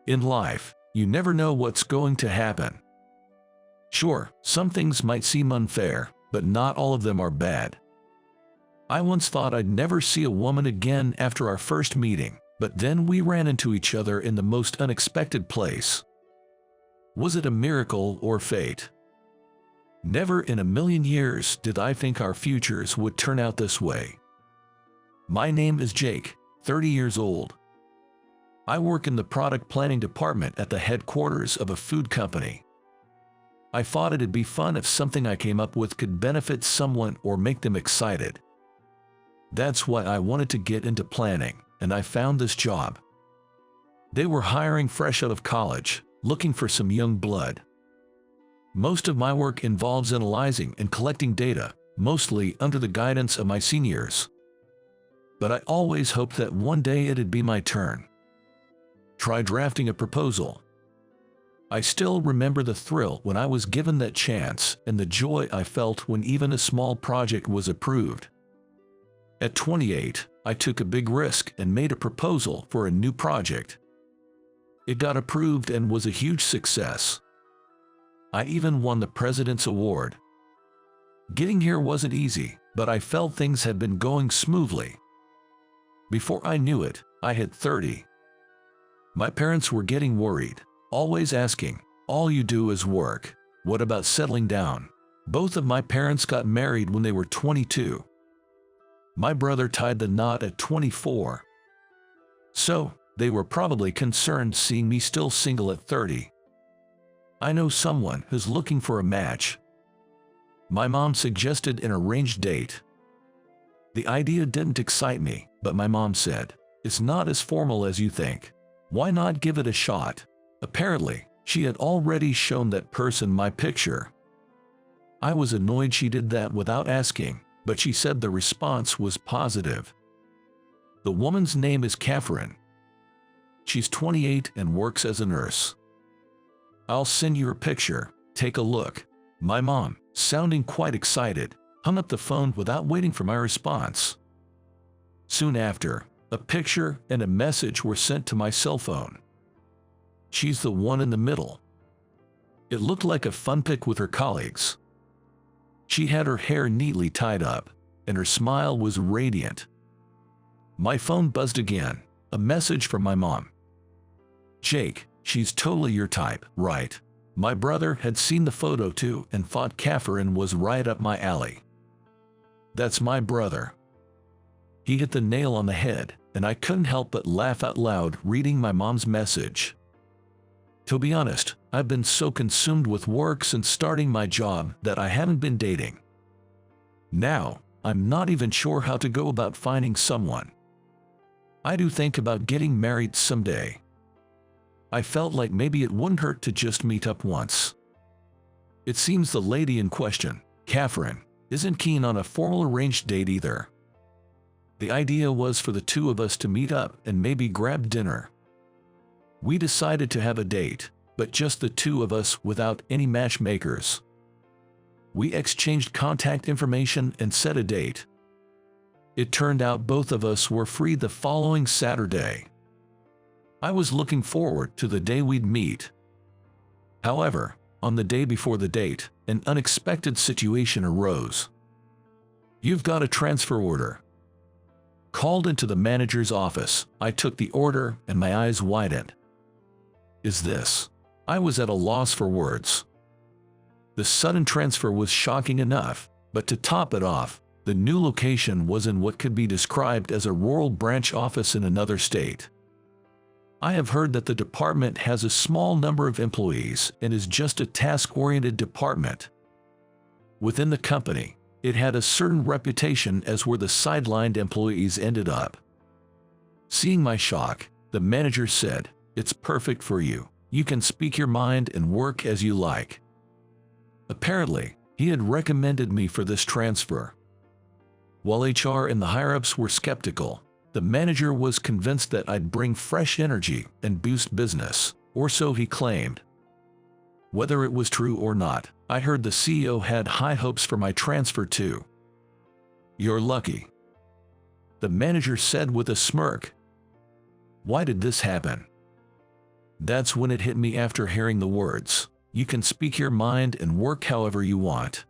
In life, you never know what's going to happen. Sure, some things might seem unfair, but not all of them are bad. I once thought I'd never see a woman again after our first meeting, but then we ran into each other in the most unexpected place. Was it a miracle or fate? Never in a million years did I think our futures would turn out this way. My name is Jake, 30 years old. I work in the product planning department at the headquarters of a food company. I thought it'd be fun if something I came up with could benefit someone or make them excited. That's why I wanted to get into planning, and I found this job. They were hiring fresh out of college, looking for some young blood. Most of my work involves analyzing and collecting data, mostly under the guidance of my seniors. But I always hoped that one day it'd be my turn. Try drafting a proposal. I still remember the thrill when I was given that chance and the joy I felt when even a small project was approved. At 28, I took a big risk and made a proposal for a new project. It got approved and was a huge success. I even won the President's Award. Getting here wasn't easy, but I felt things had been going smoothly. Before I knew it, I hit 30. My parents were getting worried, always asking, "All you do is work. What about settling down?" Both of my parents got married when they were 22. My brother tied the knot at 24. So, they were probably concerned seeing me still single at 30. I know someone who's looking for a match. My mom suggested an arranged date. The idea didn't excite me, but my mom said, "It's not as formal as you think. Why not give it a shot?" Apparently, she had already shown that person my picture. I was annoyed she did that without asking, but she said the response was positive. The woman's name is Catherine. She's 28 and works as a nurse. "I'll send you her picture, take a look." My mom, sounding quite excited, hung up the phone without waiting for my response. Soon after, a picture and a message were sent to my cell phone. She's the one in the middle. It looked like a fun pic with her colleagues. She had her hair neatly tied up, and her smile was radiant. My phone buzzed again, a message from my mom. "Jake, she's totally your type, right?" My brother had seen the photo too and thought Catherine was right up my alley. That's my brother. He hit the nail on the head, and I couldn't help but laugh out loud reading my mom's message. To be honest, I've been so consumed with work since starting my job that I haven't been dating. Now, I'm not even sure how to go about finding someone. I do think about getting married someday. I felt like maybe it wouldn't hurt to just meet up once. It seems the lady in question, Catherine, isn't keen on a formal arranged date either. The idea was for the two of us to meet up and maybe grab dinner. We decided to have a date, but just the two of us without any matchmakers. We exchanged contact information and set a date. It turned out both of us were free the following Saturday. I was looking forward to the day we'd meet. However, on the day before the date, an unexpected situation arose. "You've got a transfer order." Called into the manager's office, I took the order and my eyes widened. Is this? I was at a loss for words. The sudden transfer was shocking enough, but to top it off, the new location was in what could be described as a rural branch office in another state. I have heard that the department has a small number of employees and is just a task-oriented department. Within the company, it had a certain reputation as where the sidelined employees ended up. Seeing my shock, the manager said, "It's perfect for you. You can speak your mind and work as you like." Apparently, he had recommended me for this transfer. While HR and the higher-ups were skeptical, the manager was convinced that I'd bring fresh energy and boost business, or so he claimed. Whether it was true or not, I heard the CEO had high hopes for my transfer too. "You're lucky," the manager said with a smirk. "Why did this happen?" That's when it hit me after hearing the words, "You can speak your mind and work however you want."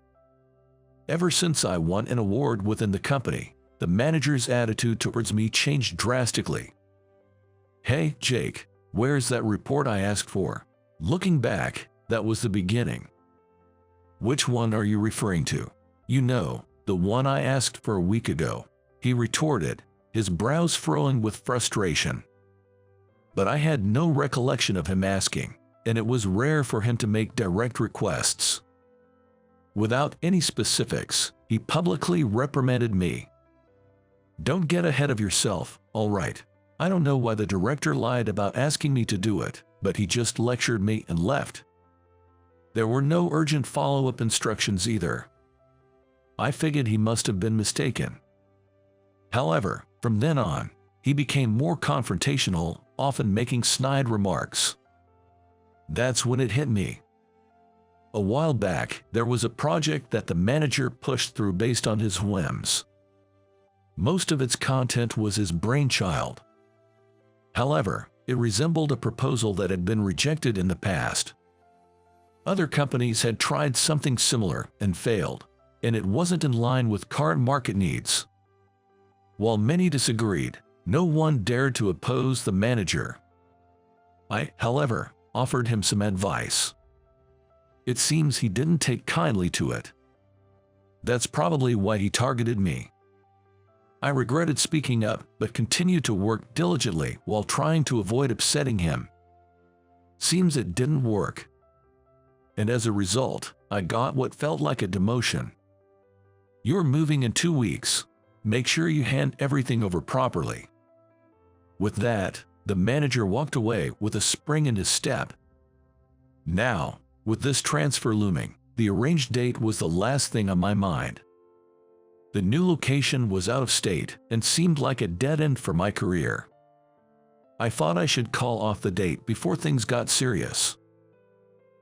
Ever since I won an award within the company, the manager's attitude towards me changed drastically. "Hey, Jake, where's that report I asked for?" Looking back, that was the beginning. "Which one are you referring to?" "You know, the one I asked for a week ago," he retorted, his brows furrowing with frustration. But I had no recollection of him asking, and it was rare for him to make direct requests. Without any specifics, he publicly reprimanded me. "Don't get ahead of yourself, all right? I don't know why the director lied about asking me to do it, but he just lectured me and left." There were no urgent follow-up instructions either. I figured he must have been mistaken. However, from then on, he became more confrontational, often making snide remarks. That's when it hit me. A while back, there was a project that the manager pushed through based on his whims. Most of its content was his brainchild. However, it resembled a proposal that had been rejected in the past. Other companies had tried something similar and failed, and it wasn't in line with current market needs. While many disagreed, no one dared to oppose the manager. I, however, offered him some advice. It seems he didn't take kindly to it. That's probably why he targeted me. I regretted speaking up, but continued to work diligently while trying to avoid upsetting him. Seems it didn't work. And as a result, I got what felt like a demotion. "You're moving in 2 weeks. Make sure you hand everything over properly." With that, the manager walked away with a spring in his step. Now, with this transfer looming, the arranged date was the last thing on my mind. The new location was out of state and seemed like a dead end for my career. I thought I should call off the date before things got serious.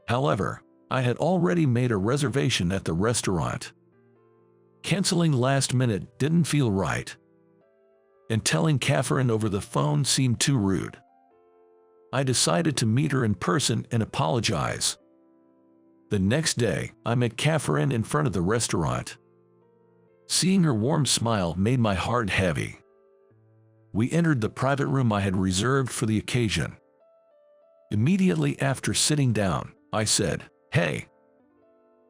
However, I had already made a reservation at the restaurant. Canceling last minute didn't feel right, and telling Catherine over the phone seemed too rude. I decided to meet her in person and apologize. The next day, I met Catherine in front of the restaurant. Seeing her warm smile made my heart heavy. We entered the private room I had reserved for the occasion. Immediately after sitting down, I said, "Hey."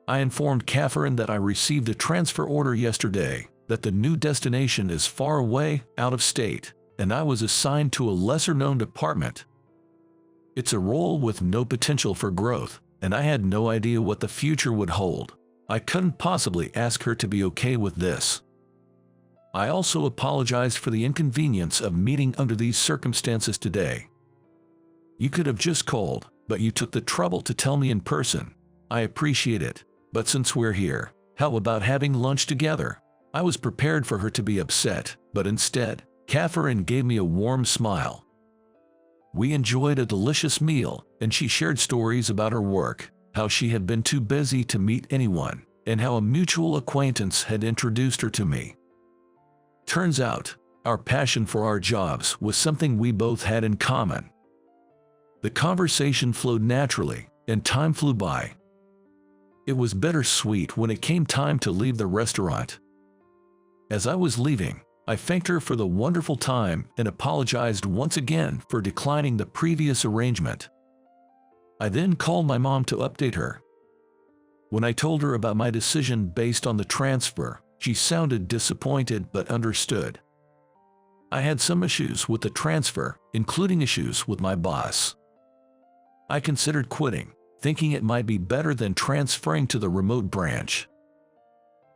I informed Catherine that I received a transfer order yesterday, that the new destination is far away, out of state, and I was assigned to a lesser-known department. It's a role with no potential for growth, and I had no idea what the future would hold. I couldn't possibly ask her to be okay with this. I also apologized for the inconvenience of meeting under these circumstances today. "You could have just called, but you took the trouble to tell me in person. I appreciate it, but since we're here, how about having lunch together?" I was prepared for her to be upset, but instead, Catherine gave me a warm smile. We enjoyed a delicious meal, and she shared stories about her work, how she had been too busy to meet anyone, and how a mutual acquaintance had introduced her to me. Turns out, our passion for our jobs was something we both had in common. The conversation flowed naturally, and time flew by. It was bittersweet when it came time to leave the restaurant. As I was leaving, I thanked her for the wonderful time and apologized once again for declining the previous arrangement. I then called my mom to update her. When I told her about my decision based on the transfer, she sounded disappointed but understood. I had some issues with the transfer, including issues with my boss. I considered quitting, thinking it might be better than transferring to the remote branch.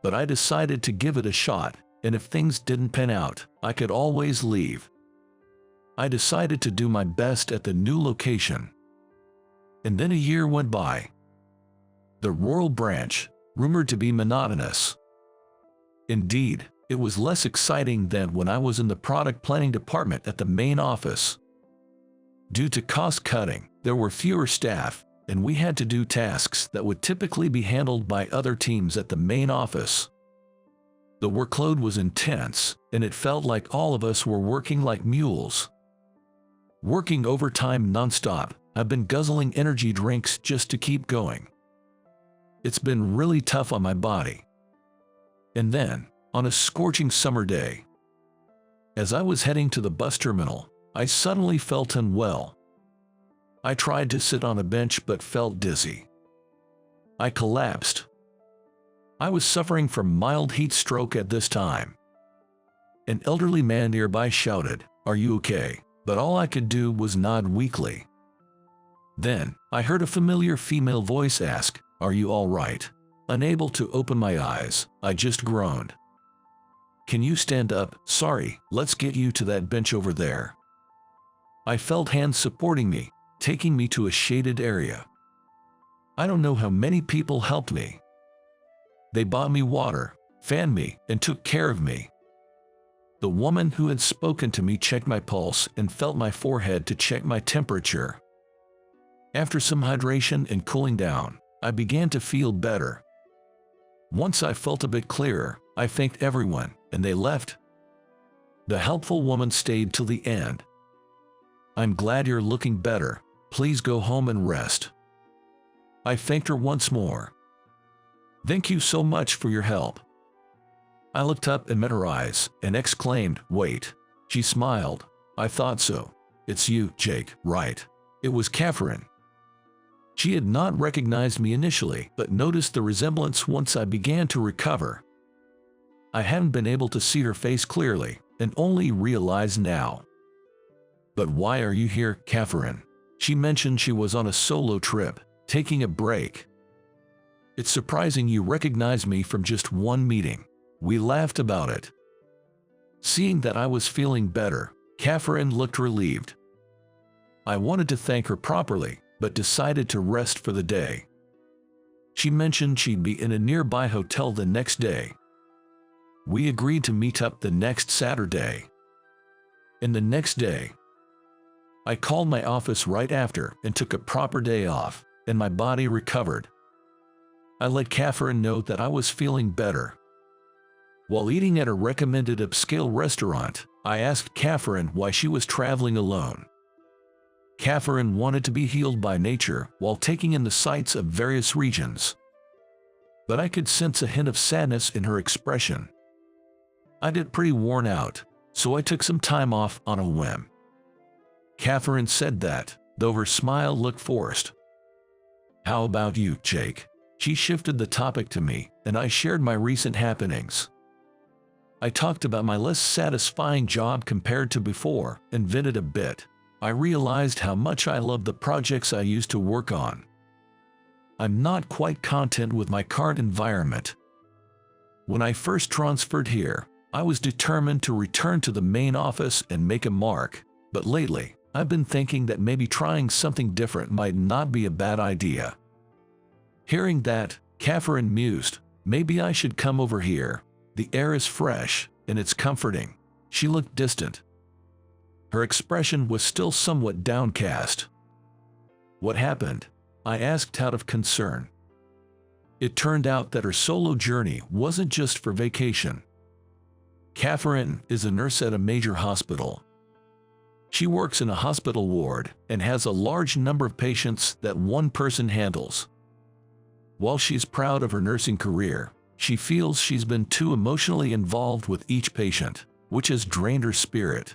But I decided to give it a shot, and if things didn't pan out, I could always leave. I decided to do my best at the new location. And then a year went by. The rural branch, rumored to be monotonous. Indeed, it was less exciting than when I was in the product planning department at the main office. Due to cost cutting, there were fewer staff, and we had to do tasks that would typically be handled by other teams at the main office. The workload was intense, and it felt like all of us were working like mules. Working overtime nonstop, I've been guzzling energy drinks just to keep going. It's been really tough on my body. And then, on a scorching summer day, as I was heading to the bus terminal, I suddenly felt unwell. I tried to sit on a bench but felt dizzy. I collapsed. I was suffering from mild heat stroke at this time. An elderly man nearby shouted, "Are you okay?" But all I could do was nod weakly. Then, I heard a familiar female voice ask, "Are you all right?" Unable to open my eyes, I just groaned. "Can you stand up? Sorry, let's get you to that bench over there." I felt hands supporting me, taking me to a shaded area. I don't know how many people helped me. They bought me water, fanned me, and took care of me. The woman who had spoken to me checked my pulse and felt my forehead to check my temperature. After some hydration and cooling down, I began to feel better. Once I felt a bit clearer, I thanked everyone, and they left. The helpful woman stayed till the end. "I'm glad you're looking better. Please go home and rest." I thanked her once more. "Thank you so much for your help." I looked up and met her eyes, and exclaimed, "Wait." She smiled. "I thought so. It's you, Jake, right?" It was Catherine. She had not recognized me initially, but noticed the resemblance once I began to recover. I hadn't been able to see her face clearly, and only realized now. "But why are you here, Catherine?" She mentioned she was on a solo trip, taking a break. "It's surprising you recognized me from just one meeting." We laughed about it. Seeing that I was feeling better, Catherine looked relieved. I wanted to thank her properly, but decided to rest for the day. She mentioned she'd be in a nearby hotel the next day. We agreed to meet up the next Saturday. And the next day, I called my office right after and took a proper day off, and my body recovered. I let Catherine know that I was feeling better. While eating at a recommended upscale restaurant, I asked Catherine why she was traveling alone. Catherine wanted to be healed by nature while taking in the sights of various regions. But I could sense a hint of sadness in her expression. I'd get pretty worn out, so I took some time off on a whim. Catherine said that, though her smile looked forced. "How about you, Jake?" She shifted the topic to me, and I shared my recent happenings. I talked about my less satisfying job compared to before, and vented a bit. I realized how much I love the projects I used to work on. I'm not quite content with my current environment. When I first transferred here, I was determined to return to the main office and make a mark, but lately, I've been thinking that maybe trying something different might not be a bad idea. Hearing that, Catherine mused, "Maybe I should come over here. The air is fresh, and it's comforting." She looked distant. Her expression was still somewhat downcast. "What happened?" I asked out of concern. It turned out that her solo journey wasn't just for vacation. Catherine is a nurse at a major hospital. She works in a hospital ward and has a large number of patients that one person handles. While she's proud of her nursing career, she feels she's been too emotionally involved with each patient, which has drained her spirit.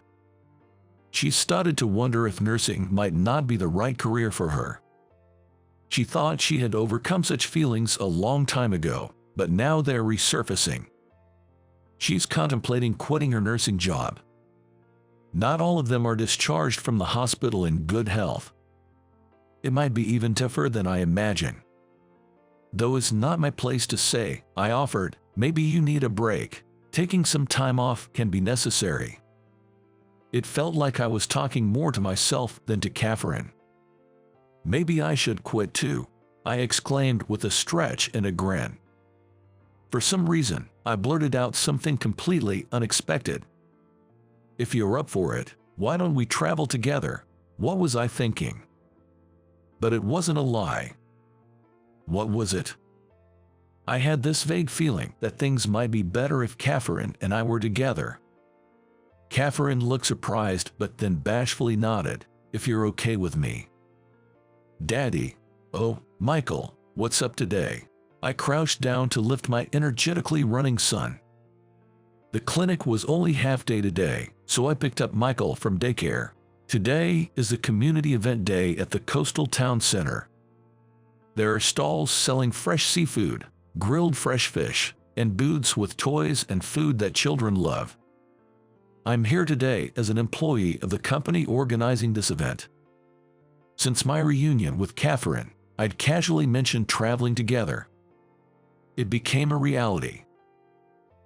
She started to wonder if nursing might not be the right career for her. She thought she had overcome such feelings a long time ago, but now they're resurfacing. She's contemplating quitting her nursing job. Not all of them are discharged from the hospital in good health. It might be even tougher than I imagine. Though it's not my place to say, I offered, "Maybe you need a break. Taking some time off can be necessary." It felt like I was talking more to myself than to Catherine. "Maybe I should quit too," I exclaimed with a stretch and a grin. For some reason, I blurted out something completely unexpected. "If you're up for it, why don't we travel together?" What was I thinking? But it wasn't a lie. What was it? I had this vague feeling that things might be better if Catherine and I were together. Catherine looked surprised but then bashfully nodded, "If you're okay with me." Daddy, oh, Michael, what's up today? I crouched down to lift my energetically running son. The clinic was only half day today, so I picked up Michael from daycare. Today is a community event day at the coastal town center. There are stalls selling fresh seafood, grilled fresh fish, and booths with toys and food that children love. I'm here today as an employee of the company organizing this event. Since my reunion with Catherine, I'd casually mentioned traveling together. It became a reality.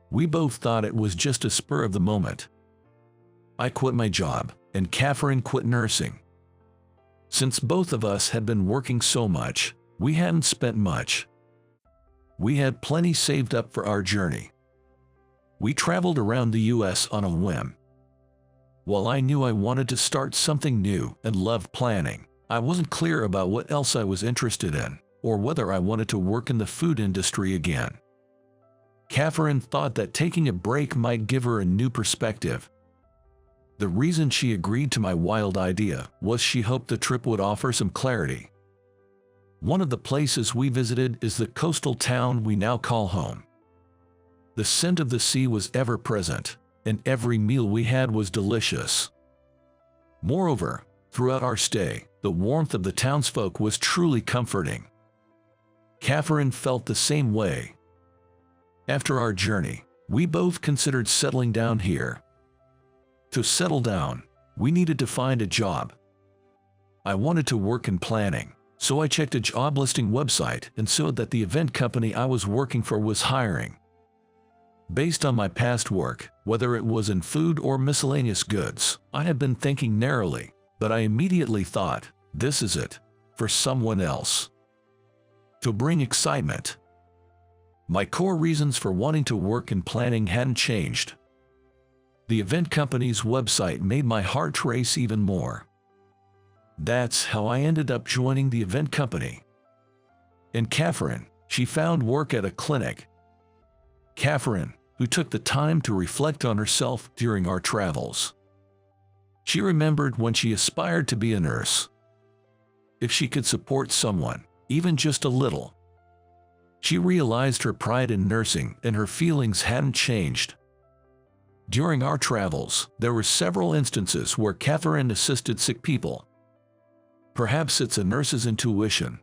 We both thought it was just a spur of the moment. I quit my job, and Catherine quit nursing. Since both of us had been working so much, we hadn't spent much. We had plenty saved up for our journey. We traveled around the US on a whim. While I knew I wanted to start something new and loved planning, I wasn't clear about what else I was interested in, or whether I wanted to work in the food industry again. Catherine thought that taking a break might give her a new perspective. The reason she agreed to my wild idea was she hoped the trip would offer some clarity. One of the places we visited is the coastal town we now call home. The scent of the sea was ever present, and every meal we had was delicious. Moreover, throughout our stay, the warmth of the townsfolk was truly comforting. Catherine felt the same way. After our journey, we both considered settling down here. To settle down, we needed to find a job. I wanted to work in planning, so I checked a job listing website and saw that the event company I was working for was hiring. Based on my past work, whether it was in food or miscellaneous goods, I had been thinking narrowly, but I immediately thought, this is it, for someone else. To bring excitement. My core reasons for wanting to work in planning hadn't changed. The event company's website made my heart race even more. That's how I ended up joining the event company. And Catherine, she found work at a clinic. Catherine, who took the time to reflect on herself during our travels. She remembered when she aspired to be a nurse. If she could support someone, even just a little. She realized her pride in nursing and her feelings hadn't changed. During our travels, there were several instances where Catherine assisted sick people. Perhaps it's a nurse's intuition.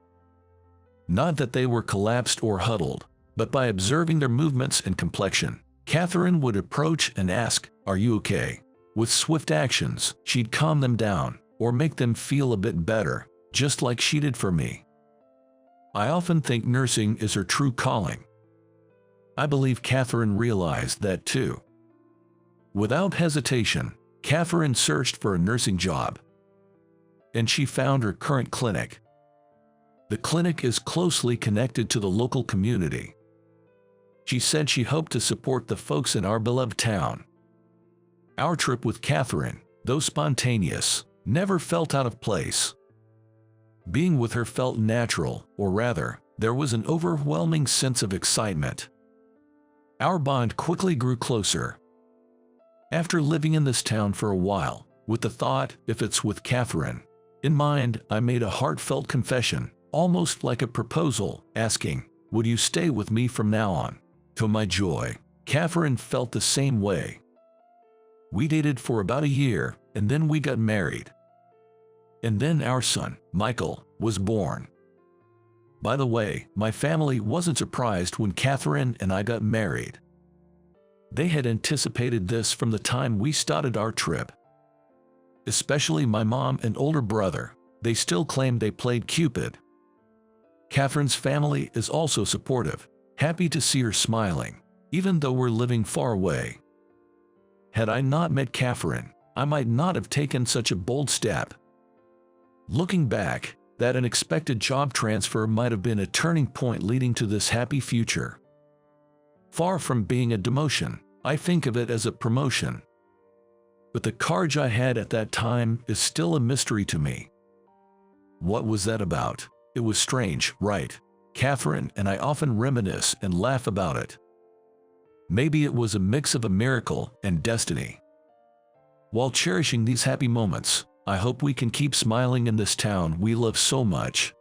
Not that they were collapsed or huddled, but by observing their movements and complexion, Catherine would approach and ask, "Are you okay?" With swift actions, she'd calm them down, or make them feel a bit better, just like she did for me. I often think nursing is her true calling. I believe Catherine realized that too. Without hesitation, Catherine searched for a nursing job. And she found her current clinic. The clinic is closely connected to the local community. She said she hoped to support the folks in our beloved town. Our trip with Catherine, though spontaneous, never felt out of place. Being with her felt natural, or rather, there was an overwhelming sense of excitement. Our bond quickly grew closer. After living in this town for a while, with the thought, if it's with Catherine in mind, I made a heartfelt confession, almost like a proposal, asking, "Would you stay with me from now on?" To my joy, Catherine felt the same way. We dated for about a year, and then we got married. And then our son, Michael, was born. By the way, my family wasn't surprised when Catherine and I got married. They had anticipated this from the time we started our trip. Especially my mom and older brother, they still claim they played Cupid. Catherine's family is also supportive, happy to see her smiling, even though we're living far away. Had I not met Catherine, I might not have taken such a bold step. Looking back, that unexpected job transfer might have been a turning point leading to this happy future. Far from being a demotion, I think of it as a promotion. But the courage I had at that time is still a mystery to me. What was that about? It was strange, right? Catherine and I often reminisce and laugh about it. Maybe it was a mix of a miracle and destiny. While cherishing these happy moments, I hope we can keep smiling in this town we love so much.